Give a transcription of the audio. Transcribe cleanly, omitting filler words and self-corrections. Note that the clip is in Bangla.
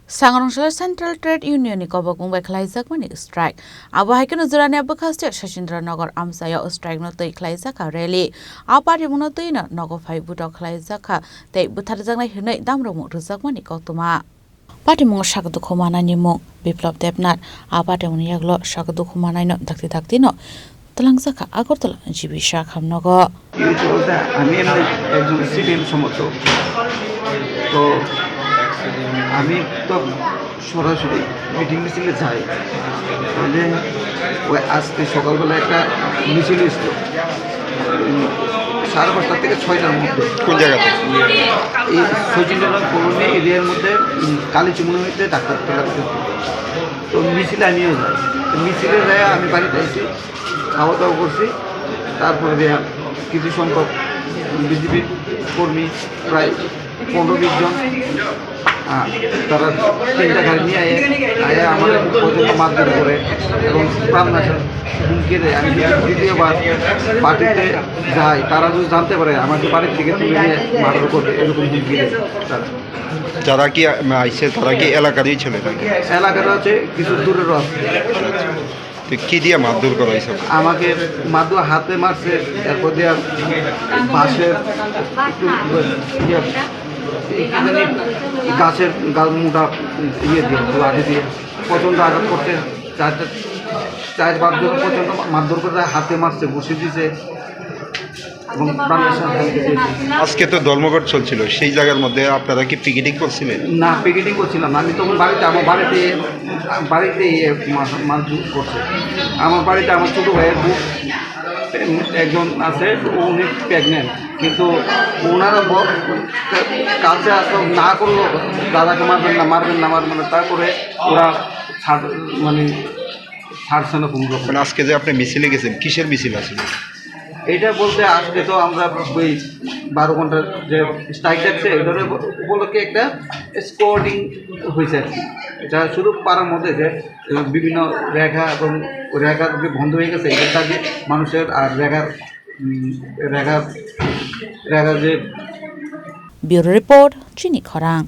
Sangrongshal Central Trade Union ni kobakung bai khlaijak mani strike abo haikeno jurani abakhaste Shashindra Amsaya strike no tei khlaijak rally apari muno tei na nogo phai buto khlaijak tei butharjak nai hinai damrong rujak mani koktuma Pati mung sakdu khomana ni mung Biplop Debnath apate mung yaglo sakdu khomana no dakti no Talangjaka Agartala Jibisha Khamnogo আমি একজন সিপিএম সমর্থক তো আমি তো সরাসরি মিটিং মিছিলে যাই মানে ওই আজকে সকালবেলা একটা মিছিল এসেছিল 5:30 থেকে 6টার মধ্যে কোন জায়গাতে এই সচিন্দ্রনাথ কলোনি এরিয়ার মধ্যে কালীচুমনিতে ডাক্তার তো মিছিলে আমিও যাই তো মিছিলে যাই আমি বাড়িতে এসে খাওয়া দাওয়া করছি তারপরে কিছু সংখ্যক বিজেপির কর্মী প্রায় 15-20 জন তারা 3টা গাড়ি নিয়ে আয়া আমাদের পর্যন্ত মারধর করে এবং প্রাণনাশের হুমকি দেয় আমি দ্বিতীয়বার পার্টিতে যাই তারা যদি জানতে পারে আমাকে বাড়ির থেকে তুলে নিয়ে মারধর করবে এরকম হুমকি দেয় তারা যারা কি আইসে তারা কি এলাকারই ছিল এলাকার আছে কিছু দূরেরও আছে কি দিয়ে মারধর করা হয়েছে আমাকে মারধর হাতে মারছে এরপর দিয়ে বাঁশের গাছের মোটা ইয়ে দিয়ে লাঠি দিয়ে প্রচণ্ড আঘাত করতে 4-5 জন পর্যন্ত মারধর করে হাতে মারছে বসে দিয়েছে এবং আজকে তো ধর্মঘট চলছিল সেই জায়গার মধ্যে আপনারা কি পিকেটিং করছিলেন না পিকেটিং করছিলাম আমি তখন আমার বাড়িতে মারধর করছে আমার বাড়িতে আমার ছোটো ভাইয়ের বুক একজন আছে উনি প্রেগনেন্ট কিন্তু ওনারা কাছে আসো না করলো দাদাকে মারবেন না তারপরে ওরা ছাড়ছে না কোনো রকম আজকে যে আপনি মিছিলে গেছেন কিসের মিছিল আসলে এটা বলতে আজকে তো আমরা ওই 12 ঘন্টার যে স্ট্রাইক থাকছে এটার উপলক্ষে একটা স্কোয়াডিং হয়েছে আর কি এটা শুধু পাড়ার মধ্যে যে বিভিন্ন রেখা এবং রেখা বন্ধ হয়ে গেছে এটার কাজে মানুষের আর রেখা যে Bureau Report Chini Khorang